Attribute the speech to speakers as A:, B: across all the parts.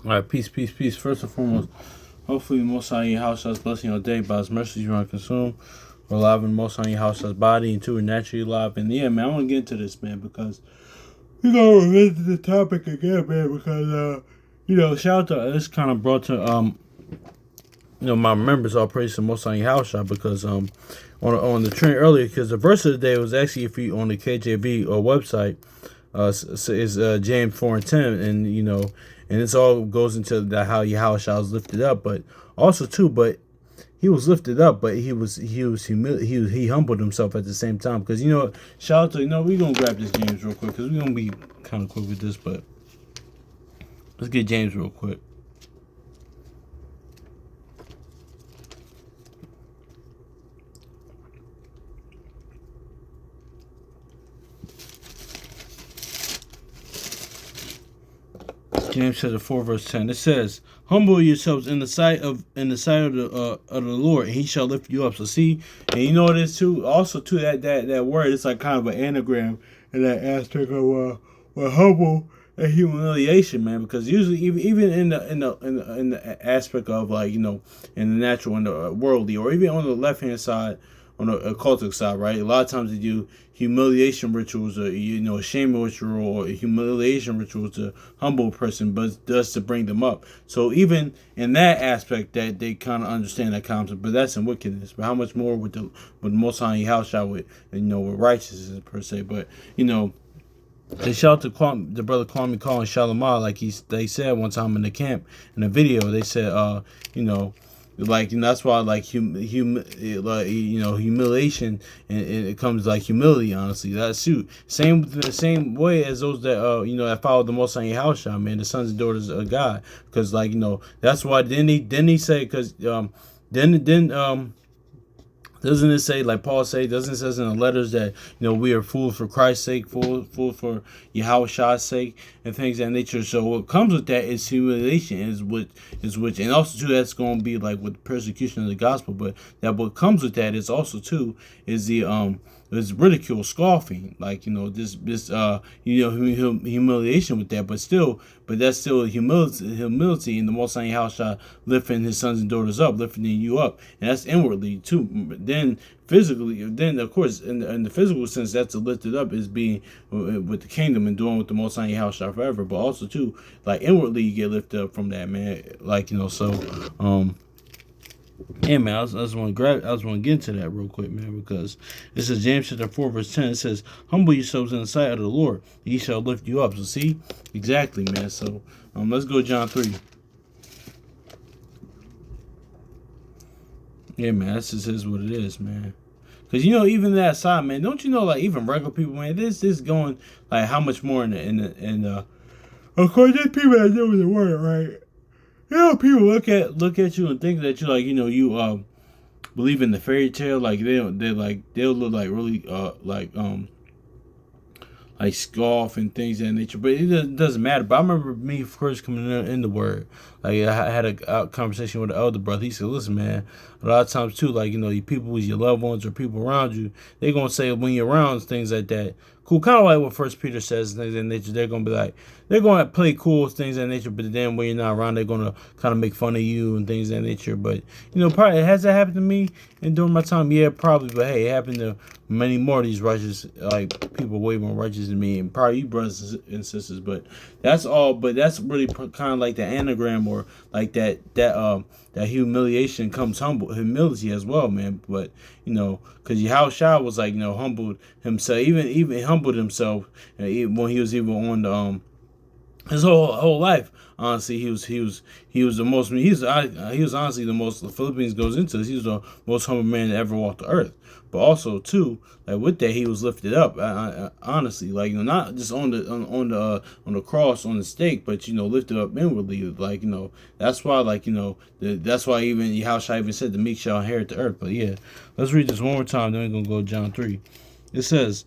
A: All right, peace, peace, peace. First and foremost, hopefully the Most High in your house shall blessing your day by His mercy you want to consume. We're alive in the Most High in your house shall body and two are naturally alive. And yeah, man, I want to get into this, man, because we're gonna revisit the topic again, man, because shout out to this kind of brought to my members all praise to Most High in your house shall because on the train earlier because the verse of the day was actually if you on the KJV or website is James 4:10 and this all goes into how Yahushua was lifted up, but also too, but he was lifted up, but he humbled himself at the same time. Because shout out to we're gonna grab this James real quick because we're gonna be kind of quick with this, but let's get James real quick. James chapter 4 verse 10. It says, "Humble yourselves in the sight of the Lord, and He shall lift you up." So see, and you know what it is too. Also too that word, it's like kind of an anagram in that aspect of humble and humiliation, man. Because usually even in the aspect of in the natural and the worldly, or even on the left hand side, on the occultic side, right? A lot of times they do humiliation rituals, or a shame ritual, or humiliation rituals to humble a person, but does to bring them up. So even in that aspect, that they kind of understand that concept, but that's in wickedness. But how much more with the Most High house shall with with righteousness per se? But they shout to the brother Kwame calling Shalimar, like they said one time in the camp in a video. They said, that's why humiliation and it comes like humility. Honestly, that's true. The same way as those that that follow the Most High house, man, the sons and daughters of God. Because that's why didn't he say because doesn't it say, like Paul say, doesn't it says in the letters that, we are fools for Christ's sake, fools for Yahushua's sake, and things of that nature. So what comes with that is humiliation, and also too, that's going to be like with persecution of the gospel, but that what comes with that is also too, is is ridicule, scoffing, humiliation with that, but that's still humility in the Most High house, lifting His sons and daughters up, lifting you up, and that's inwardly too. Then physically, then of course, in the physical sense, that's lifted up is being with the kingdom and doing with the Most High house forever. But also too, like inwardly, you get lifted up from that, man. Yeah, man, I just want to get into that real quick, man, because it says James chapter 4 verse 10. It says, "Humble yourselves in the sight of the Lord, and He shall lift you up." So see, exactly, man. So let's go John 3. Yeah, man, this is what it is, man. Because even that side, man, don't you know, like even regular people, man, this is going like how much more in the of course there's people that do with the word, right? People look at you and think that you believe in the fairy tale, like they'll look like really like scoff and things of that nature, but it doesn't matter. But I remember me first coming in the word, like I had a conversation with the elder brother. He said, "Listen, man, a lot of times too, like your people who's your loved ones or people around you, they're gonna say when you're around things like that, cool, kind of like what First Peter says, things of that nature. They're gonna be like, they're gonna play cool things of that nature, but then when you're not around, they're gonna kind of make fun of you and things of that nature. But probably has that happened to me and during my time, yeah, probably. But hey, it happened to many more of these righteous, like people way more righteous than me, and probably you brothers and sisters. But that's all. But that's really kind of like the anagram, or like that humiliation comes humility as well, man. But because Yahushua was like humbled himself, even humbled himself when he was even on the his whole life. Honestly, he was the most. He was honestly the most. The Philippians goes into this. He was the most humble man that ever walked the earth. But also too, like with that, he was lifted up. Honestly, like not just on the cross on the stake, but lifted up inwardly. Like that's why that's why even Yahushua even said the meek shall inherit the earth. But yeah, let's read this one more time. Then we're gonna go to John 3. It says,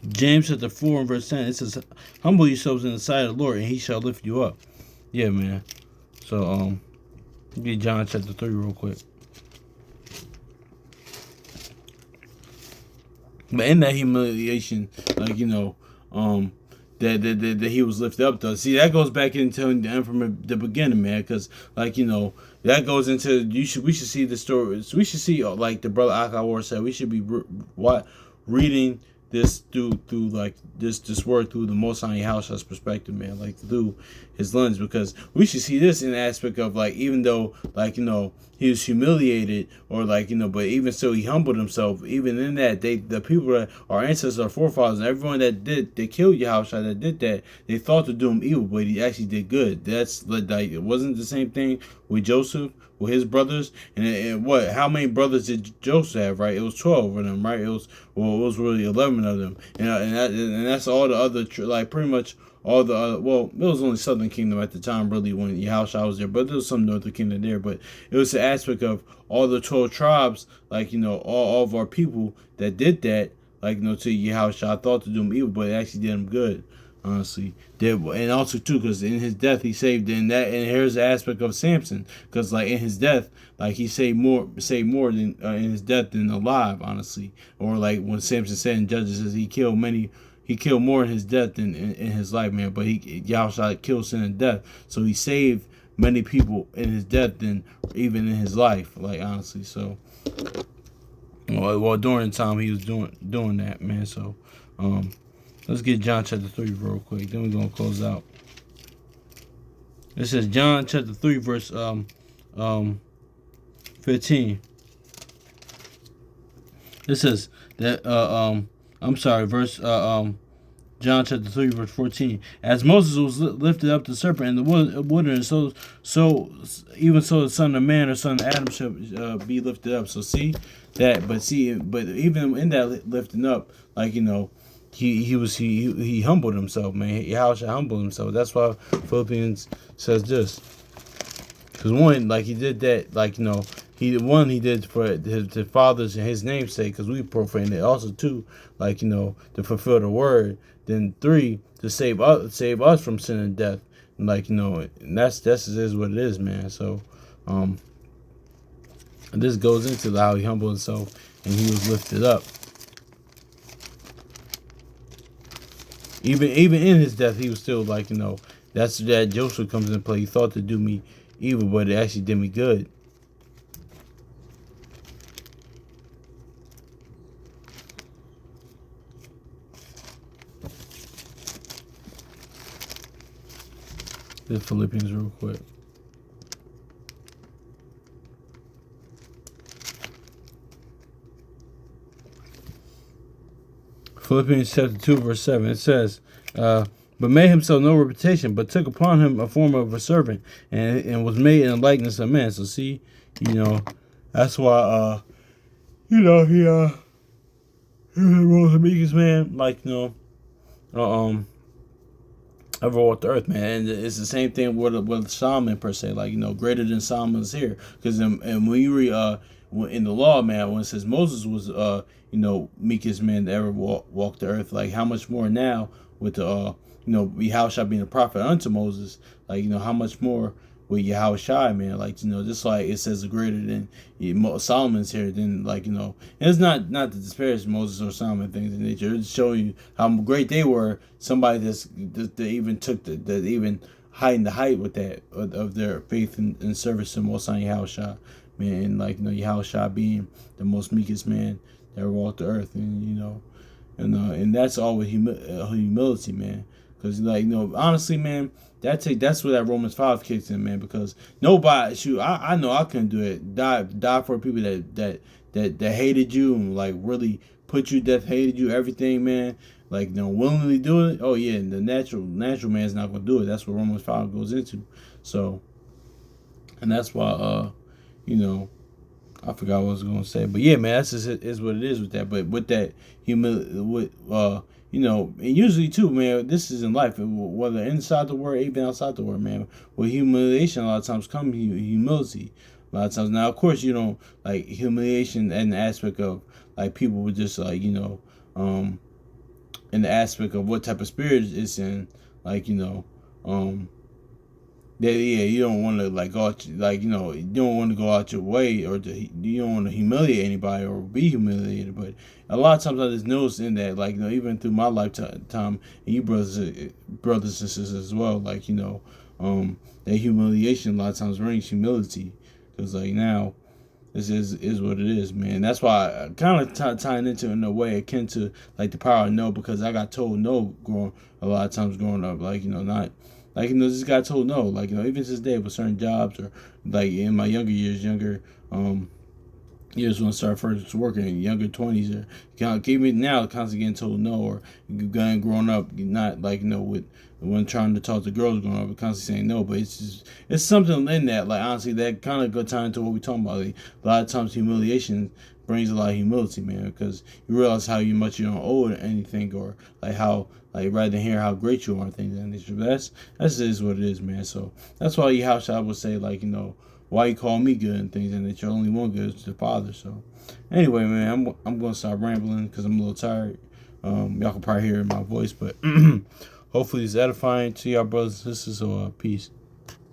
A: James chapter 4 and verse 10, it says, "Humble yourselves in the sight of the Lord, and He shall lift you up." Yeah, man. So, get John chapter 3 real quick. But in that humiliation, that he was lifted up though. See, that goes back into from the beginning, man. Because like that goes into we should see the story. So we should see like the brother Akawar said. We should be reading this through like this word through the Most High Yahushua's perspective, man. Like through his lens, because we should see this in the aspect of like, even though like he was humiliated, or like but even so he humbled himself. Even in that, the people that our ancestors, our forefathers, and everyone that killed Yahushua, that did that, they thought to do him evil, but he actually did good. That's like, it wasn't the same thing with Joseph, with his brothers, and what? How many brothers did Joseph have? Right, it was 12 of them. Right, it was really 11 of them, and that's all the other like pretty much all the well, it was only Southern Kingdom at the time, really, when Yahushua was there, but there was some Northern Kingdom there. But it was the aspect of all the 12 tribes, like all of our people that did that, like to Yahushua, thought to do him evil, but it actually did him good. Honestly, and also too, because in his death he saved, and here's the aspect of Samson, because like in his death, like he saved more than in his death than alive, honestly. Or like when Samson said in Judges, says he killed more in his death than in his life, man. But Yahushua killed sin and death, so he saved many people in his death than even in his life, like honestly. So, well, during the time he was doing that, man. So, let's get John chapter 3 real quick. Then we're going to close out. It says John chapter 3 verse 15. It says that I'm sorry, verse John chapter 3 verse 14. As Moses was lifted up the serpent in the wilderness, so even so the Son of Man or Son of Adam should be lifted up. So see that, but even in that lifting up, like he humbled himself, man. How should humble himself? That's why Philippians says this. Because one, like he did that, like he did for his fathers and his namesake, because we profaned it. Also, two, like to fulfill the word. Then three, to save us from sin and death. And like and that's is what it is, man. So, this goes into how he humbled himself and he was lifted up. Even in his death, he was still like that's that Joseph comes into play. He thought to do me evil, but it actually did me good. The Philippians real quick. Philippians chapter 2 verse 7. It says, but made himself no reputation, but took upon him a form of a servant, and was made in the likeness of man. So see, that's why he was the meekest man, like ever walked the earth, man. And it's the same thing with Solomon per se, like greater than Solomon is here, because and when you read in the law, man, when it says Moses was meekest man to ever walk the earth, like how much more now with the Yahushua being a prophet unto Moses, like how much more with Yahushua, man, like just like it says greater than Solomon's here, then like and it's not to disparage Moses or Solomon things in nature. It's showing you how great they were. Somebody that even took that even heightened the height with that of their faith and service to Most High Yahushua, man, and like Yahushua being the most meekest man that ever walked the earth, and and that's all with humility, man. Because honestly, man, that's where that Romans 5 kicks in, man. Because nobody, I know I couldn't do it. Die for people that hated you and like really put you to death, hated you, everything, man. Like willingly do it. Oh yeah, the natural man's not gonna do it. That's what Romans 5 goes into. So, and that's why I forgot what I was gonna say, but yeah, man, that's just is what it is with that. But with that humility, and usually too, man, this is in life, whether inside the word, even outside the word, man. With humiliation, a lot of times comes humility. A lot of times, now of course, like humiliation and the aspect of like people would just like in the aspect of what type of spirit it's in, like that yeah, you don't want to like go out, like you don't want to go out your way, or you don't want to humiliate anybody or be humiliated. But a lot of times I just noticed in that, like even through my lifetime, and you brothers and sisters as well, like that humiliation a lot of times brings humility, because like now this is what it is, man. That's why I kind of tying into it in a way akin to like the power of no, because I got told no growing a lot of times growing up, like not like just got told no, like even to this day with certain jobs, or like in my um years when I started first working, younger 20s, or even now constantly getting told no, or growing up not like with when trying to talk to girls growing up, constantly saying no. But it's something in that, like honestly, that kind of go tie into what we talking about. Like, a lot of times humiliation brings a lot of humility, man, because you realize how much you don't owe anything, or like how like rather than hear how great you are and things of that nature. But that's just what it is, man. So that's why you house I would say, like why you call me good and things, and that you're only one good is the Father. So anyway, man, I'm gonna stop rambling because I'm a little tired. Y'all can probably hear it in my voice, but hopefully it's edifying to y'all brothers and sisters. So peace.